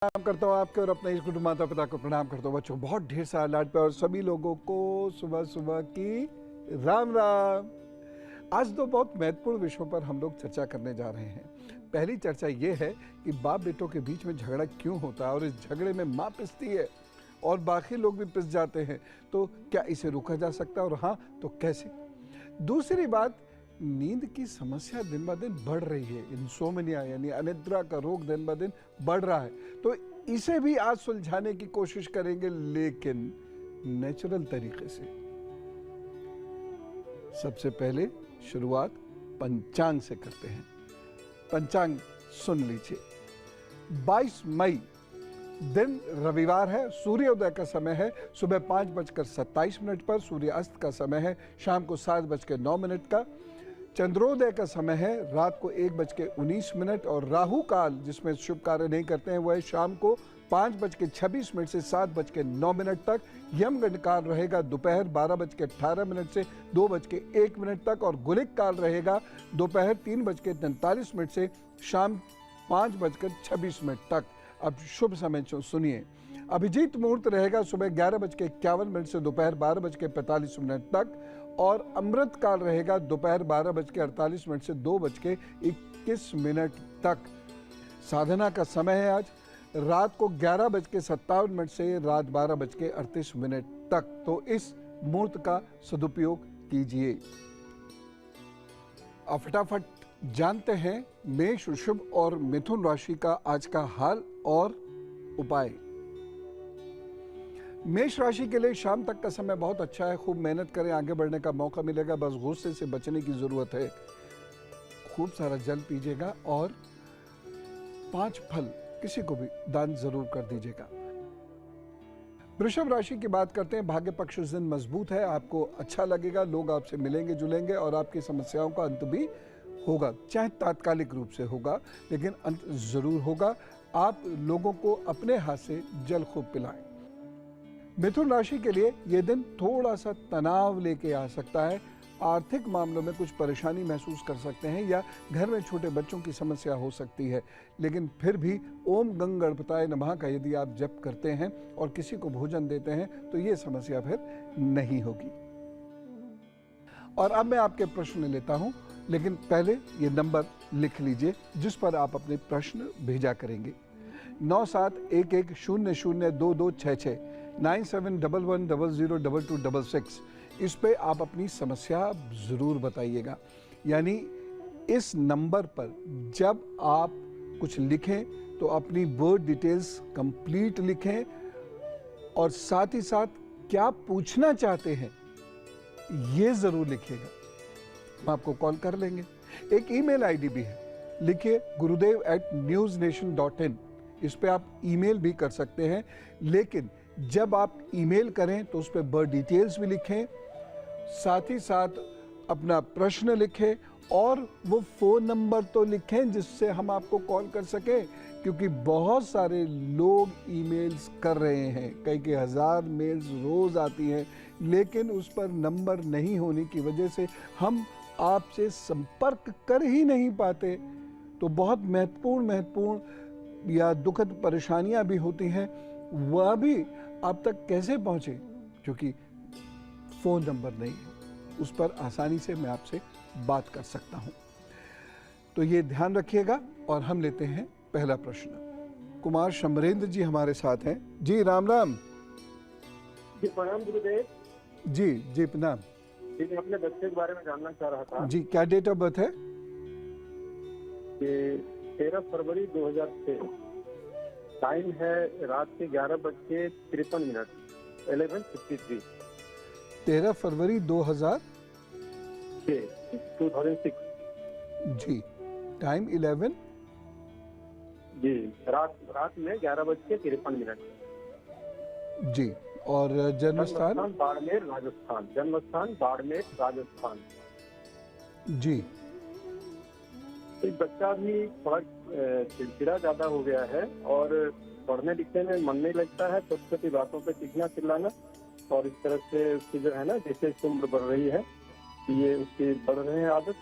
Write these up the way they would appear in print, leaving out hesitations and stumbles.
प्रणाम करता हूँ आपके और अपने इस कुटुंब माता पिता को प्रणाम करता हूँ। बच्चों बहुत ढेर सारा लाड पे और सभी लोगों को सुबह सुबह की राम राम। आज दो बहुत महत्वपूर्ण विषयों पर हम लोग चर्चा करने जा रहे हैं। पहली चर्चा ये है कि बाप बेटों के बीच में झगड़ा क्यों होता है और इस झगड़े में माँ पिसती है और बाकी लोग भी पिस जाते हैं, तो क्या इसे रोका जा सकता है और हाँ तो कैसे। दूसरी बात, नींद की समस्या दिन ब दिन बढ़ रही है। इंसोम्निया यानी अनिद्रा का रोग दिन ब दिन बढ़ रहा है, तो इसे भी आज सुलझाने की कोशिश करेंगे, लेकिन नेचुरल तरीके से। सबसे पहले शुरुआत पंचांग से करते हैं। पंचांग सुन लीजिए। 22 मई दिन रविवार है। सूर्योदय का समय है सुबह 5:27 पर। सूर्यास्त का समय है शाम को 7:09 का। चंद्रोदय का समय है रात को 1:19 और राहु काल जिसमें शुभ कार्य नहीं करते हैं वह है शाम को 5:26 से 7:09 तक। यमगंड काल रहेगा दोपहर 12:18 से 2:01 तक और गुलिक काल रहेगा दोपहर 3:43 से शाम 5:26 तक। अब शुभ समय सुनिए। अभिजीत मुहूर्त रहेगा सुबह 11:51 से दोपहर 12:45 तक और अमृत काल रहेगा दोपहर 12:48 से 2:21 तक। साधना का समय है आज रात को 11:57 से रात 12:38 तक, तो इस मुहूर्त का सदुपयोग कीजिए। अब फटाफट जानते हैं मेष, वृषभ और मिथुन राशि का आज का हाल और उपाय। मेष राशि के लिए शाम तक का समय बहुत अच्छा है। खूब मेहनत करें, आगे बढ़ने का मौका मिलेगा। बस गुस्से से बचने की जरूरत है। खूब सारा जल पीजिएगा और 5 फल किसी को भी दान जरूर कर दीजिएगा। वृषभ राशि की बात करते हैं। भाग्य पक्ष उस दिन मजबूत है, आपको अच्छा लगेगा, लोग आपसे मिलेंगे जुलेंगे और आपकी समस्याओं का अंत भी होगा। चाहे तात्कालिक रूप से होगा लेकिन अंत जरूर होगा। आप लोगों को अपने हाथ से जल खूब पिलाएं। मिथुन राशि के लिए यह दिन थोड़ा सा तनाव लेके आ सकता है। आर्थिक मामलों में कुछ परेशानी महसूस कर सकते हैं या घर में छोटे बच्चों की समस्या हो सकती है, लेकिन फिर भी ओम गंग गणपताय नमः का यदि आप जप करते हैं और किसी को भोजन देते हैं तो ये समस्या फिर नहीं होगी। और अब मैं आपके प्रश्न लेता हूं, लेकिन पहले ये नंबर लिख लीजिए जिस पर आप अपने प्रश्न भेजा करेंगे। 9711002266 9711002266। इस पे आप अपनी समस्या जरूर बताइएगा। यानी इस नंबर पर जब आप कुछ लिखें तो अपनी वर्ड डिटेल्स कंप्लीट लिखें और साथ ही साथ क्या पूछना चाहते हैं ये जरूर लिखिएगा। हम आपको कॉल कर लेंगे। एक ईमेल आईडी भी है, लिखिए gurudev@newsnation.in। इस पे आप ईमेल भी कर सकते हैं, लेकिन जब आप ईमेल करें तो उस पे बर्थ डिटेल्स भी लिखें, साथ ही साथ अपना प्रश्न लिखें और वो फ़ोन नंबर तो लिखें जिससे हम आपको कॉल कर सकें, क्योंकि बहुत सारे लोग ईमेल्स कर रहे हैं। कई हज़ार मेल्स रोज़ आती हैं, लेकिन उस पर नंबर नहीं होने की वजह से हम आपसे संपर्क कर ही नहीं पाते। तो बहुत महत्वपूर्ण या दुखद परेशानियां भी होती हैं, वह भी आप तक कैसे पहुंचे, क्योंकि फ़ोन नंबर नहीं है उस पर आसानी से मैं आपसे बात कर सकता हूं। तो ये ध्यान रखिएगा। और हम लेते हैं पहला प्रश्न। कुमार शमरेंद्र जी हमारे साथ हैं। जी राम राम। जी प्रणाम गुरुदेव। जी जी प्रणाम। जी मैं अपने बच्चे के बारे में जानना चाह रहा था। जी क्या डेट ऑफ बर्थ है? 13 फरवरी 2006। टाइम है रात के 11:53 11:53। 13 फरवरी 2006। जी टाइम 11 जी रात में 11:53। जी। और जन्म स्थान? बाड़मेर राजस्थान। जन्म स्थान बाड़मेर राजस्थान। जी। तो बच्चा भी थोड़ा चिड़चिड़ा ज्यादा हो गया है और पढ़ने लिखने में मन नहीं लगता है। छोटी छोटी बातों पे चीखना चिल्लाना और इस तरह से उसकी जो है ना, जैसे उम्र बढ़ रही है ये उसकी बढ़ रहे हैं आदत।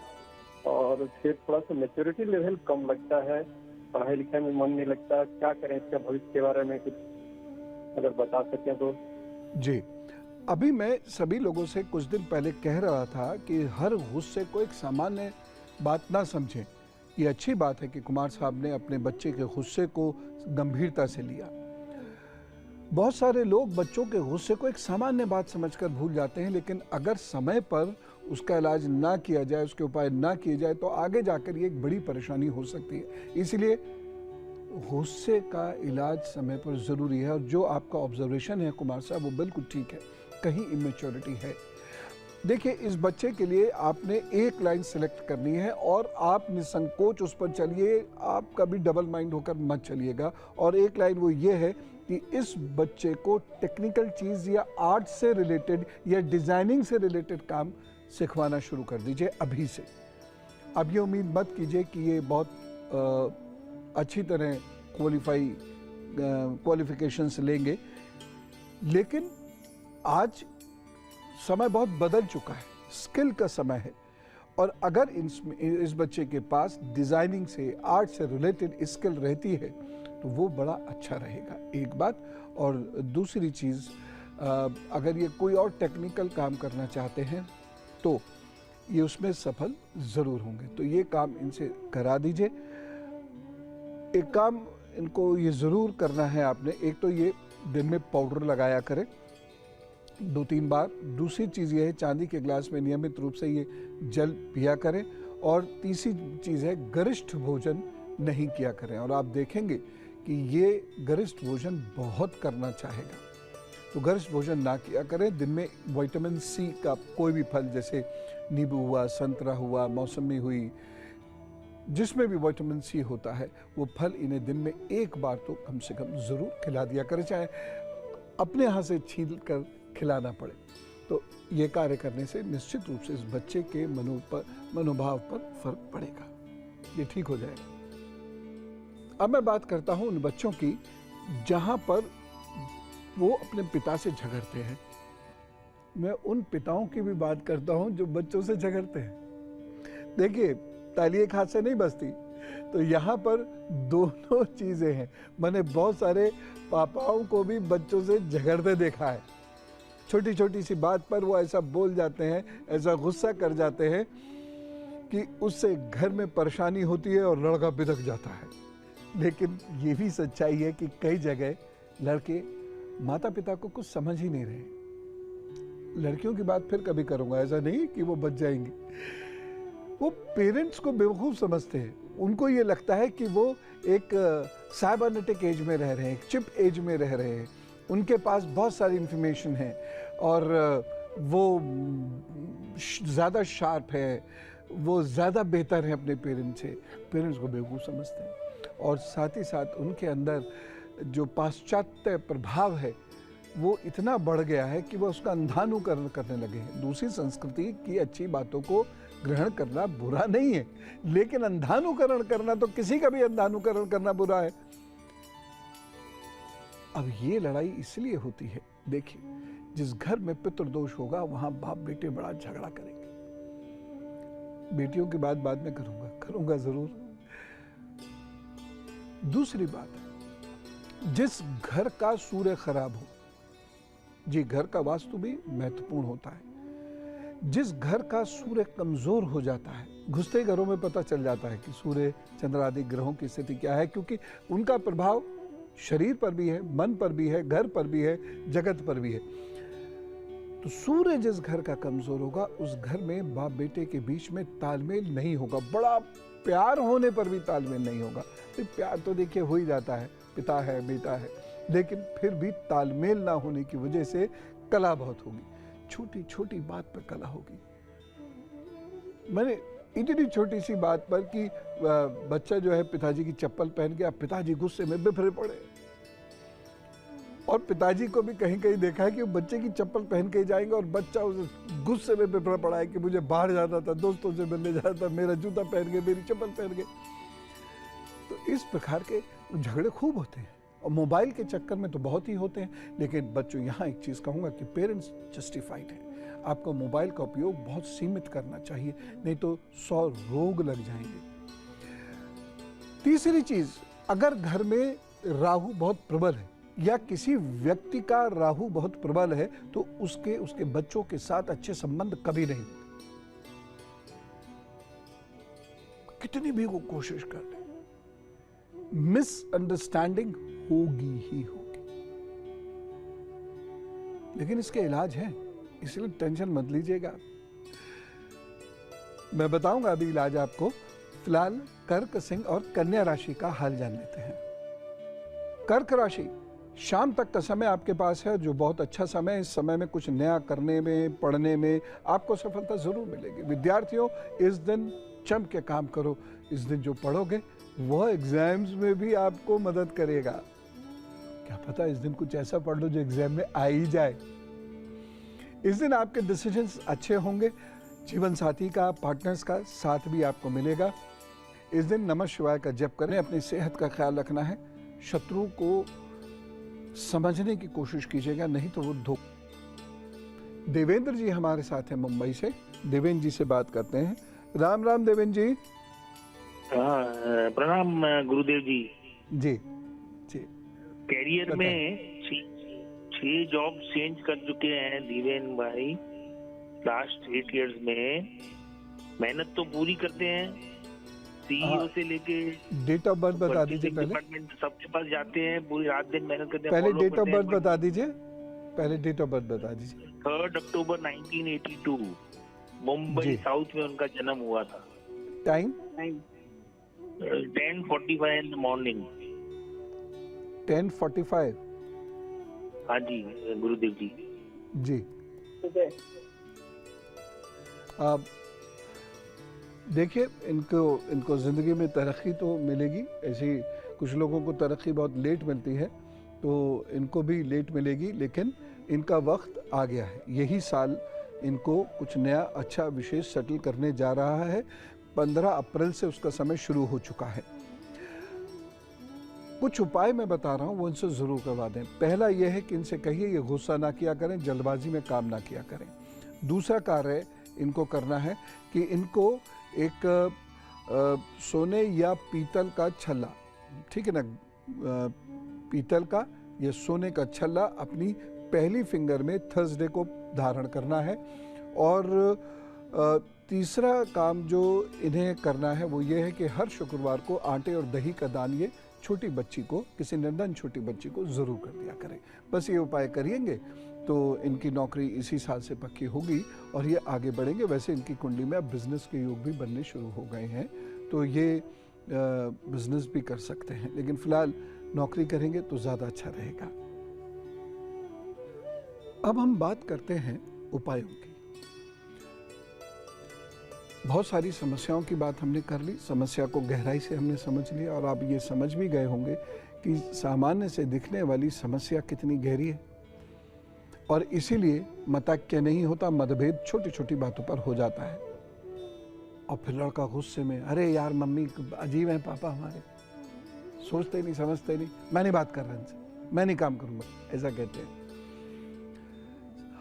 और फिर थोड़ा सा मैच्योरिटी लेवल कम लगता है पढ़ाई लिखाई में मन नहीं लगता, क्या करें? इसका भविष्य के बारे में कुछ अगर बता सकें तो। जी, अभी मैं सभी लोगों से कुछ दिन पहले कह रहा था कि हर गुस्से को एक सामान्य बात ना समझें। ये अच्छी बात है कि कुमार साहब ने अपने बच्चे के गुस्से को गंभीरता से लिया। बहुत सारे लोग बच्चों के गुस्से को एक सामान्य बात समझकर भूल जाते हैं, लेकिन अगर समय पर उसका इलाज ना किया जाए, उसके उपाय ना किए जाए, तो आगे जाकर ये एक बड़ी परेशानी हो सकती है। इसलिए गुस्से का इलाज समय पर ज़रूरी है। और जो आपका ऑब्जर्वेशन है कुमार साहब, वो बिल्कुल ठीक है, कहीं इमेच्योरिटी है। देखिए, इस बच्चे के लिए आपने एक लाइन सेलेक्ट करनी है और आप निसंकोच उस पर चलिए, आप कभी डबल माइंड होकर मत चलिएगा। और एक लाइन वो ये है कि इस बच्चे को टेक्निकल चीज़ या आर्ट से रिलेटेड या डिज़ाइनिंग से रिलेटेड काम सिखवाना शुरू कर दीजिए अभी से। अब ये उम्मीद मत कीजिए कि ये बहुत अच्छी तरह क्वालिफिकेशंस लेंगे, लेकिन आज समय बहुत बदल चुका है, स्किल का समय है। और अगर इस बच्चे के पास डिज़ाइनिंग से, आर्ट से रिलेटेड स्किल रहती है तो वो बड़ा अच्छा रहेगा, एक बात। और दूसरी चीज़, अगर ये कोई और टेक्निकल काम करना चाहते हैं तो ये उसमें सफल ज़रूर होंगे। तो ये काम इनसे करा दीजिए। एक काम इनको ये ज़रूर करना है आपने, एक तो ये दिन में पाउडर लगाया करें 2-3 बार। दूसरी चीज़ ये है, चांदी के गिलास में नियमित रूप से ये जल पिया करें। और तीसरी चीज़ है, गरिष्ठ भोजन नहीं किया करें। और आप देखेंगे कि ये गरिष्ठ भोजन बहुत करना चाहेगा, तो गरिष्ठ भोजन ना किया करें। दिन में विटामिन सी का कोई भी फल, जैसे नींबू हुआ, संतरा हुआ, मौसमी हुई, जिसमें भी विटामिन सी होता है, वो फल इन्हें दिन में एक बार तो कम से कम ज़रूर खिला दिया करें, चाहे अपने यहाँ से छील कर खिलाना पड़े। तो ये कार्य करने से निश्चित रूप से इस बच्चे के मनोभाव पर फर्क पड़ेगा, ये ठीक हो जाएगा। अब मैं बात करता हूँ उन बच्चों की जहाँ पर वो अपने पिता से झगड़ते हैं। मैं उन पिताओं की भी बात करता हूँ जो बच्चों से झगड़ते हैं। देखिए, ताली एक हाथ से नहीं बजती, तो यहाँ पर दोनों चीज़ें हैं। मैंने बहुत सारे पापाओं को भी बच्चों से झगड़ते देखा है। छोटी छोटी सी बात पर वो ऐसा बोल जाते हैं, ऐसा गुस्सा कर जाते हैं कि उससे घर में परेशानी होती है और लड़का बिदक जाता है। लेकिन ये भी सच्चाई है कि कई जगह लड़के माता पिता को कुछ समझ ही नहीं रहे। लड़कियों की बात फिर कभी करूंगा, ऐसा नहीं कि वो बच जाएंगी। वो पेरेंट्स को बेवकूफ़ समझते हैं। उनको ये लगता है कि वो एक साइबरनेटिक एज में रह रहे हैं, एक चिप एज में रह रहे हैं। उनके पास बहुत सारी इंफॉर्मेशन है और वो ज़्यादा शार्प है, वो ज़्यादा बेहतर है अपने पेरेंट्स से। पेरेंट्स को बेवकूफ़ समझते हैं। और साथ ही साथ उनके अंदर जो पाश्चात्य प्रभाव है वो इतना बढ़ गया है कि वो उसका अंधानुकरण करने लगे हैं। दूसरी संस्कृति की अच्छी बातों को ग्रहण करना बुरा नहीं है, लेकिन अंधानुकरण करना, तो किसी का भी अंधानुकरण करना बुरा है। अब ये लड़ाई इसलिए होती है, देखिए, जिस घर में पितृदोष होगा वहां बाप बेटे बड़ा झगड़ा करेंगे। बेटियों की बात बाद में करूंगा जरूर। दूसरी बात है, जिस घर का सूर्य खराब हो, जी, घर का वास्तु भी महत्वपूर्ण होता है। जिस घर का सूर्य कमजोर हो जाता है, घुसते घरों में पता चल जाता है कि सूर्य चंद्र आदि ग्रहों की स्थिति क्या है, क्योंकि उनका प्रभाव शरीर पर भी है, मन पर भी है, घर पर भी है, जगत पर भी है। तो सूर्य जिस घर का कमजोर होगा, उस घर में बाप बेटे के बीच में तालमेल नहीं होगा। बड़ा प्यार होने पर भी तालमेल नहीं होगा। तो प्यार तो देखिए हो ही जाता है, पिता है, बेटा है, लेकिन फिर भी तालमेल ना होने की वजह से कला बहुत होगी। छोटी छोटी बात पर कला होगी। मैंने इतनी छोटी सी बात पर कि बच्चा जो है पिताजी की चप्पल पहन गया, पिताजी गुस्से में बिफरे पड़े। और पिताजी को भी कहीं कहीं देखा है कि वो बच्चे की चप्पल पहन के जाएंगे और बच्चा उस गुस्से में बिफरा पड़ा है कि मुझे बाहर जाना था, दोस्तों से मिलने जाना था, मेरा जूता पहन गए, मेरी चप्पल पहन गए। तो इस प्रकार के झगड़े खूब होते हैं और मोबाइल के चक्कर में तो बहुत ही होते हैं। लेकिन बच्चों, यहाँ एक चीज़ कहूँगा कि पेरेंट्स जस्टिफाइड हैं। आपको मोबाइल का उपयोग बहुत सीमित करना चाहिए, नहीं तो 100 रोग लग जाएंगे। तीसरी चीज, अगर घर में राहु बहुत प्रबल है या किसी व्यक्ति का राहु बहुत प्रबल है तो उसके बच्चों के साथ अच्छे संबंध कभी नहीं। कितनी भी वो कोशिश कर ले, मिसअंडरस्टैंडिंग होगी ही होगी। लेकिन इसके इलाज है, इसलिए टेंशन मत लीजिएगा। मैं बताऊंगा अभी इलाज आपको। फिलहाल कर्क, सिंह और कन्या राशि का हाल जान लेते हैं। कर्क राशि, शाम तक का समय आपके पास है जो बहुत अच्छा समय है। इस समय में कुछ नया करने में, पढ़ने में आपको सफलता जरूर मिलेगी। विद्यार्थियों, इस दिन चम के काम करो। इस दिन जो पढ़ोगे वह एग्जाम्स में भी आपको मदद करेगा। क्या पता इस दिन कुछ ऐसा पढ़ लो जो एग्जाम में आ ही जाए। इस दिन आपके डिसीजंस अच्छे होंगे। जीवन साथी का, पार्टनर्स का साथ भी आपको मिलेगा। इस दिन नमः शिवाय का जप करें। अपनी सेहत का ख्याल रखना है। शत्रु को समझने की कोशिश कीजिएगा, नहीं तो वो देवेंद्र जी हमारे साथ हैं मुंबई से। देवेंद्र जी से बात करते हैं। राम राम देवेंद्र जी। प्रणाम गुरुदेव जी। जी जी। कैरियर में 6 जॉब चेंज कर चुके हैं देवेंद्र भाई लास्ट 8 इयर्स में। मेहनत तो पूरी करते हैं, सीईओ से लेके डेट ऑफ बर्थ बता दीजिए पहले। डिपार्टमेंट सबके पास जाते हैं, पूरी रात दिन मेहनत करते हैं। पहले डेट ऑफ बर्थ बता दीजिए। पहले डेट ऑफ बर्थ बता दीजिए। 3 अक्टूबर 1982 मुंबई साउथ में उनका जन्म हुआ था। Time 10:45 in the morning. 10:45। हाँ जी गुरुदेव जी। जी। अब देखिए, इनको जिंदगी में तरक्की तो मिलेगी। ऐसी कुछ लोगों को तरक्की बहुत लेट मिलती है, तो इनको भी लेट मिलेगी, लेकिन इनका वक्त आ गया है। यही साल इनको कुछ नया अच्छा विशेष सेटल करने जा रहा है। 15 अप्रैल से उसका समय शुरू हो चुका है। कुछ उपाय मैं बता रहा हूँ, वो इनसे जरूर करवा दें। पहला यह है कि इनसे कहिए ये गुस्सा ना किया करें, जल्दबाजी में काम ना किया करें। दूसरा कार्य इनको करना है कि इनको एक सोने या पीतल का छल्ला, ठीक है ना, पीतल का या सोने का छल्ला अपनी पहली फिंगर में थर्सडे को धारण करना है। और तीसरा काम जो इन्हें करना है वो ये है कि हर शुक्रवार को आटे और दही का दान ये छोटी बच्ची को, किसी निर्धन छोटी बच्ची को ज़रूर कर दिया करें। बस ये उपाय करेंगे तो इनकी नौकरी इसी साल से पक्की होगी और ये आगे बढ़ेंगे। वैसे इनकी कुंडली में अब बिजनेस के योग भी बनने शुरू हो गए हैं, तो ये बिजनेस भी कर सकते हैं, लेकिन फिलहाल नौकरी करेंगे तो ज़्यादा अच्छा रहेगा। अब हम बात करते हैं उपायों की। बहुत सारी समस्याओं की बात हमने कर ली, समस्या को गहराई से हमने समझ लिया और आप ये समझ भी गए होंगे कि सामान्य से दिखने वाली समस्या कितनी गहरी है। और इसीलिए मतैक्य नहीं होता, मतभेद छोटी छोटी बातों पर हो जाता है। और फिर लड़का गुस्से में, अरे यार मम्मी अजीब है पापा हमारे, सोचते नहीं समझते नहीं, मैं नहीं बात कर रहा इनसे, मैं नहीं काम करूंगा, ऐसा कहते हैं।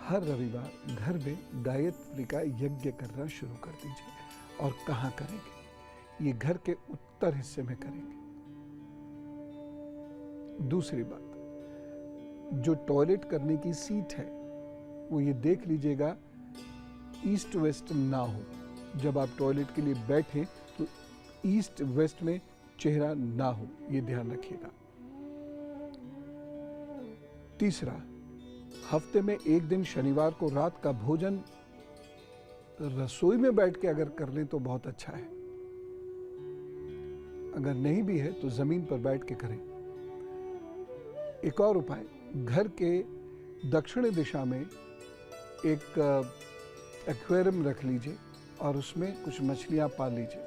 हर रविवार घर में गायत्री का यज्ञ करना शुरू कर दीजिए। और कहाँ करेंगे? ये घर के उत्तर हिस्से में करेंगे। दूसरी बात, जो टॉयलेट करने की सीट है वो ये देख लीजिएगा ईस्ट वेस्ट ना हो। जब आप टॉयलेट के लिए बैठे तो ईस्ट वेस्ट में चेहरा ना हो, ये ध्यान रखिएगा। तीसरा, हफ्ते में एक दिन शनिवार को रात का भोजन रसोई में बैठ के अगर कर लें तो बहुत अच्छा है। अगर नहीं भी है तो जमीन पर बैठ के करें। एक और उपाय, घर के दक्षिणी दिशा में एक एक्वेरियम रख लीजिए और उसमें कुछ मछलियां पाल लीजिए।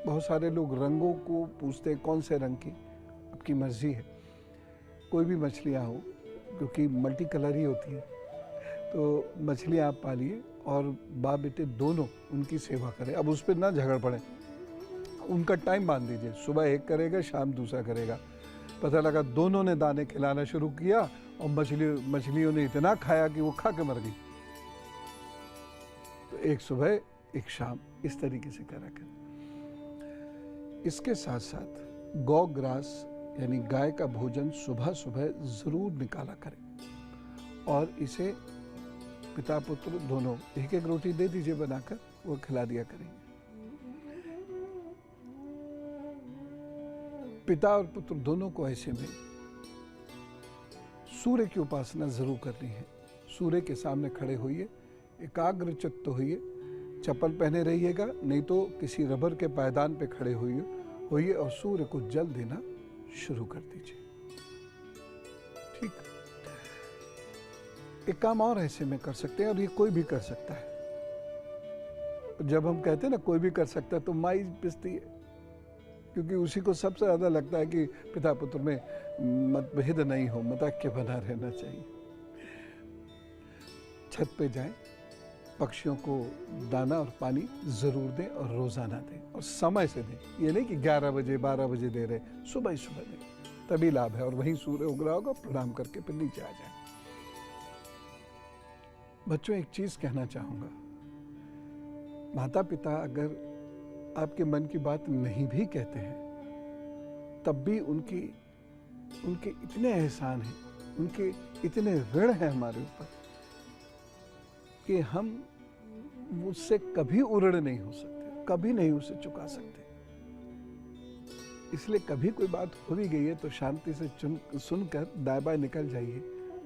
बहुत सारे लोग रंगों को पूछते हैं, कौन से रंग की? आपकी मर्जी है, कोई भी मछलियां हो, क्योंकि मल्टी कलर ही होती है। तो मछलियां आप पालिए और बाप बेटे दोनों उनकी सेवा करें। अब उस पर ना झगड़ पड़े, उनका टाइम बांध दीजिए, सुबह एक करेगा शाम दूसरा करेगा। पता लगा दोनों ने दाने खिलाना शुरू किया और मछलियों ने इतना खाया कि वो खा के मर गई। तो एक सुबह एक शाम इस तरीके से करा कर। इसके साथ साथ गौ ग्रास यानी गाय का भोजन सुबह सुबह जरूर निकाला करें और इसे पिता पुत्र दोनों एक एक रोटी दे दीजिए बनाकर, वो खिला दिया करेंगे। पिता और पुत्र दोनों को ऐसे में सूर्य की उपासना जरूर करनी है। सूर्य के सामने खड़े होइए, एकाग्र चित्त होइए, चप्पल पहने रहिएगा, नहीं तो किसी रबर के पायदान पे खड़े होइए और सूर्य को जल देना शुरू कर दीजिए। ठीक, एक काम और ऐसे में कर सकते हैं और ये कोई भी कर सकता है। जब हम कहते हैं ना कोई भी कर सकता है तो माई पिसती है, क्योंकि उसी को सबसे ज्यादा लगता है कि पिता पुत्र में मतभेद नहीं हो, मताक्य बना रहना चाहिए। छत पे जाएं, पक्षियों को दाना और पानी जरूर दें और रोजाना दें और समय से दें। ये नहीं कि 11 बजे 12 बजे दे रहे, सुबह ही सुबह दें, तभी लाभ है। और वहीं सूर्य उग रहा होगा, प्रणाम करके फिर नीचे आ जाए। बच्चों, एक चीज कहना चाहूंगा, माता पिता अगर आपके मन की बात नहीं भी कहते हैं, तब भी उनके इतने एहसान हैं, उनके इतने ऋण हैं हमारे ऊपर कि हम उससे कभी उऋण नहीं हो सकते, कभी नहीं उसे चुका सकते। इसलिए कभी कोई बात हो भी गई है तो शांति से सुनकर दाएं बाएं निकल जाइए,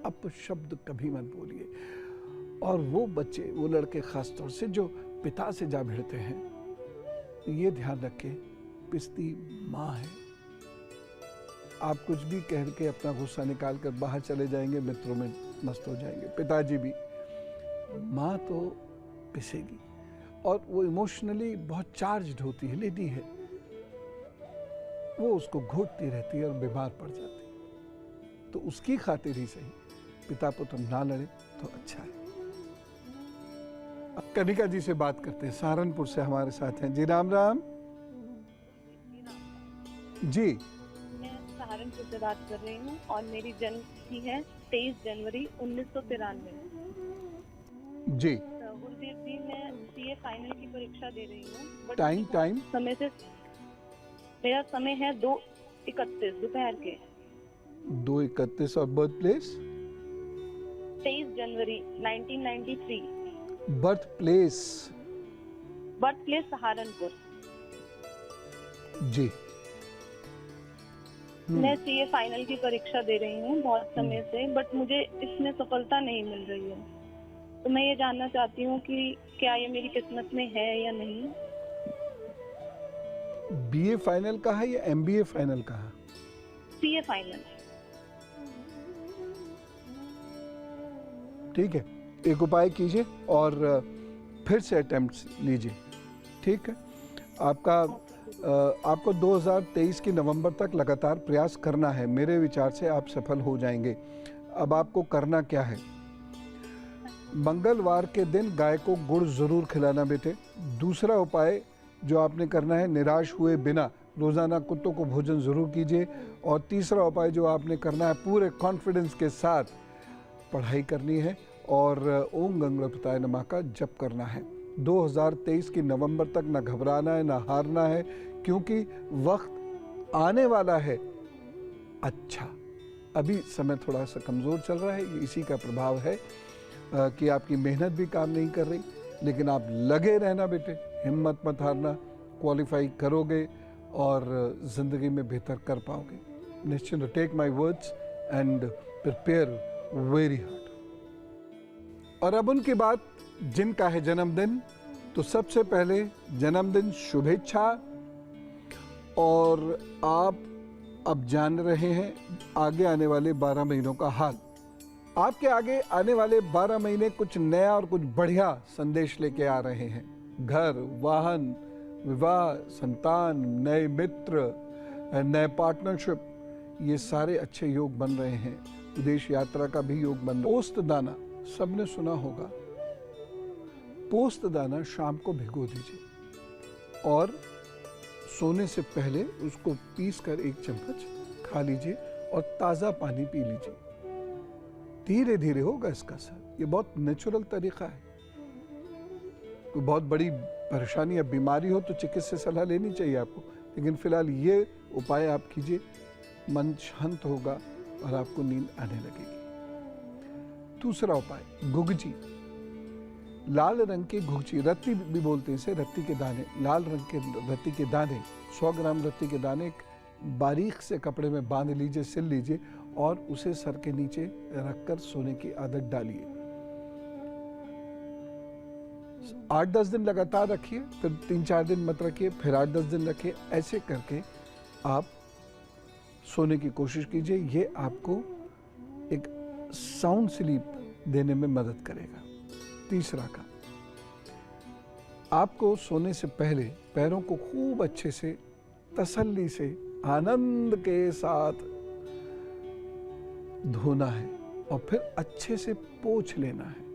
अपशब्द कभी मत बोलिए। और वो बच्चे, वो लड़के खास तौर से जो पिता से जा भिड़ते हैं, ये ध्यान रखें, पिसती माँ है। आप कुछ भी कह के अपना गुस्सा निकाल कर बाहर चले जाएंगे, मित्रों में मस्त हो जाएंगे, पिताजी भी, माँ तो पिसेगी। और वो इमोशनली बहुत चार्ज्ड होती है, लेडी है, वो उसको घोटती रहती है और बीमार पड़ जाती है। तो उसकी खातिर ही सही पिता पुत्र ना लड़े तो अच्छा है। अब कनिका जी से बात करते हैं, सहारनपुर से हमारे साथ हैं जी। राम राम जी। मैं सहारनपुर से बात कर रही हूँ और मेरी जन्म तिथि है 23 जनवरी 1993 जी। गुरुदेव जी, मैं सीए फाइनल की परीक्षा दे रही हूँ। टाइम समय से मेरा समय है 2:31 दोपहर के। 2:31 और बर्थ प्लेस 23 जनवरी 1993। बर्थ प्लेस सहारनपुर जी। मैं सीए फाइनल की परीक्षा दे रही हूँ बहुत समय से, बट मुझे इसमें सफलता नहीं मिल रही है। तो मैं ये जानना चाहती हूँ कि क्या ये मेरी किस्मत में है या नहीं। बीए फाइनल का है या एमबीए फाइनल का है? CA final. ठीक है, एक उपाय कीजिए और फिर से अटेम्प्ट लीजिए। ठीक है, आपको 2023 की नवंबर तक लगातार प्रयास करना है। मेरे विचार से आप सफल हो जाएंगे। अब आपको करना क्या है, मंगलवार के दिन गाय को गुड़ जरूर खिलाना बेटे। दूसरा उपाय जो आपने करना है, निराश हुए बिना रोजाना कुत्तों को भोजन जरूर कीजिए। और तीसरा उपाय जो आपने करना है, पूरे कॉन्फिडेंस के साथ पढ़ाई करनी है और ओम गंगणपताय नमः का जप करना है। 2023 की नवंबर तक ना घबराना है, ना हारना है, क्योंकि वक्त आने वाला है अच्छा। अभी समय थोड़ा सा कमज़ोर चल रहा है, इसी का प्रभाव है कि आपकी मेहनत भी काम नहीं कर रही। लेकिन आप लगे रहना बेटे, हिम्मत मत हारना, क्वालिफाई करोगे और ज़िंदगी में बेहतर कर पाओगे। निश्चित, take my words and prepare very hard. और अब उनकी बात जिनका है जन्मदिन, तो सबसे पहले जन्मदिन शुभेच्छा। और आप अब जान रहे हैं आगे आने वाले 12 महीनों का हाल। आपके आगे आने वाले 12 महीने कुछ नया और कुछ बढ़िया संदेश लेके आ रहे हैं। घर, वाहन, विवाह, संतान, नए मित्र, नए पार्टनरशिप, ये सारे अच्छे योग बन रहे हैं। विदेश यात्रा का भी योग बन रहा है। पोस्त दाना सबने सुना होगा, पोस्त दाना शाम को भिगो दीजिए और सोने से पहले उसको पीसकर 1 चम्मच खा लीजिए और ताज़ा पानी पी लीजिए। धीरे धीरे होगा इसका असर। ये बहुत नेचुरल तरीका है। कोई बहुत बड़ी परेशानी या बीमारी हो तो चिकित्सक सलाह लेनी चाहिए आपको, लेकिन फिलहाल ये उपाय आप कीजिए, मन शांत होगा और आपको नींद आने लगेगी। दूसरा उपाय, गुगजी। लाल रंग के गुगजी, रत्ती भी बोलते हैं इसे, रत्ती के दाने, लाल रंग के रत्ती के दाने, 100 ग्राम रत्ती के दाने एक बारीक से कपड़े में बांध लीजिए, सिल लीजिए और उसे सर के नीचे रखकर सोने की आदत डालिए। 8-10 दिन लगातार रखिए, फिर 3-4 दिन मत रखिए, फिर 8-10 दिन रखिए। ऐसे करके आप सोने की कोशिश कीजिए। ये आपको एक साउंड स्लीप देने में मदद करेगा। तीसरा का, आपको सोने से पहले पैरों को खूब अच्छे से तसल्ली से आनंद के साथ धोना है और फिर अच्छे से पोंछ लेना है।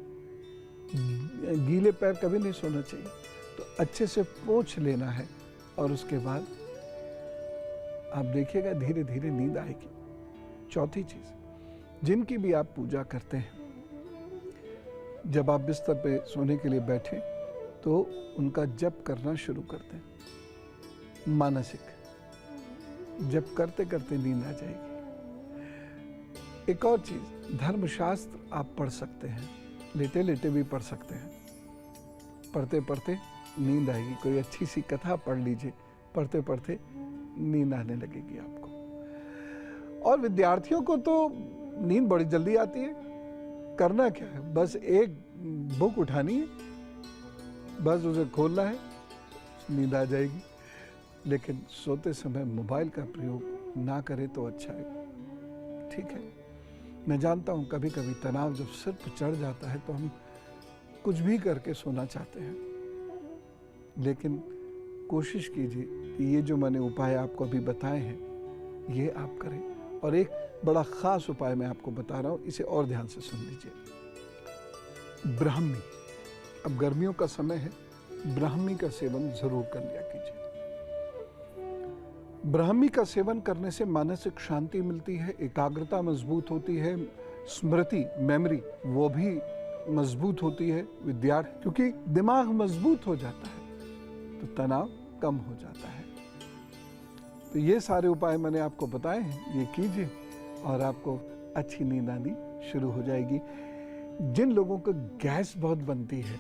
गीले पैर कभी नहीं सोना चाहिए, तो अच्छे से पोंछ लेना है और उसके बाद आप देखिएगा धीरे धीरे नींद आएगी। चौथी चीज, जिनकी भी आप पूजा करते हैं, जब आप बिस्तर पे सोने के लिए बैठे तो उनका जप करना शुरू कर दें। मानसिक जप करते करते नींद आ जाएगी। एक और चीज, धर्मशास्त्र आप पढ़ सकते हैं, लेटे लेटे भी पढ़ सकते हैं। पढ़ते पढ़ते नींद आएगी। कोई अच्छी सी कथा पढ़ लीजिए, पढ़ते पढ़ते नींद आने लगेगी आपको। और विद्यार्थियों को तो नींद बड़ी जल्दी आती है। करना क्या है, बस एक बुक उठानी है, बस उसे खोलना है, नींद आ जाएगी। लेकिन सोते समय मोबाइल का प्रयोग ना करें तो अच्छा है, ठीक है। मैं जानता हूं कभी कभी तनाव जब सिर पर चढ़ जाता है तो हम कुछ भी करके सोना चाहते हैं, लेकिन कोशिश कीजिए कि ये जो मैंने उपाय आपको अभी बताए हैं ये आप करें। और एक बड़ा खास उपाय मैं आपको बता रहा हूं, इसे और ध्यान से सुन लीजिए। ब्राह्मी, अब गर्मियों का समय है, ब्राह्मी का सेवन जरूर कर लिया कीजिए। ब्राह्मी का सेवन करने से मानसिक शांति मिलती है, एकाग्रता मजबूत होती है, स्मृति मेमोरी वो भी मजबूत होती है विद्यार्थी, क्योंकि दिमाग मजबूत हो जाता है तो तनाव कम हो जाता है। तो ये सारे उपाय मैंने आपको बताए हैं, ये कीजिए और आपको अच्छी नींद आनी शुरू हो जाएगी। जिन लोगों को गैस बहुत बनती है,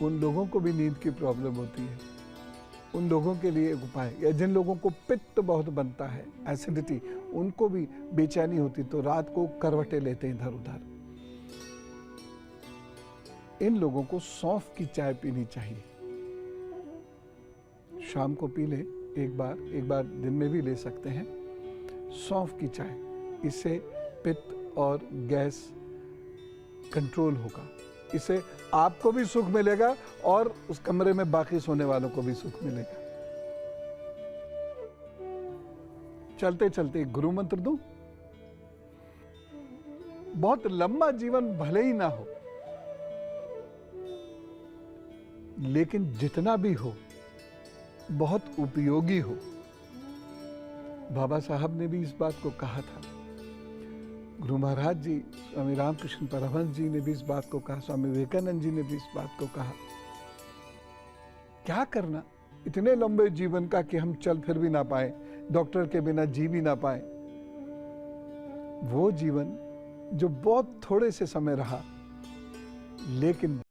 उन लोगों को भी नींद की प्रॉब्लम होती है, उन लोगों के लिए एक उपाय, या जिन लोगों को पित्त बहुत बनता है, एसिडिटी, उनको भी बेचैनी होती, तो रात को करवटें लेते हैं इधर उधर, इन लोगों को सौंफ की चाय पीनी चाहिए। शाम को पी ले एक बार दिन में भी ले सकते हैं सौंफ की चाय। इससे पित्त और गैस कंट्रोल होगा, इससे आपको भी सुख मिलेगा और उस कमरे में बाकी सोने वालों को भी सुख मिलेगा। चलते चलते गुरु मंत्र दूं। बहुत लंबा जीवन भले ही ना हो, लेकिन जितना भी हो बहुत उपयोगी हो। बाबा साहब ने भी इस बात को कहा था, गुरु महाराज जी, स्वामी रामकृष्ण परमहंस जी ने भी इस बात को कहा, स्वामी विवेकानंद जी ने भी इस बात को कहा। क्या करना इतने लंबे जीवन का कि हम चल फिर भी ना पाए, डॉक्टर के बिना जी भी ना पाए। वो जीवन जो बहुत थोड़े से समय रहा, लेकिन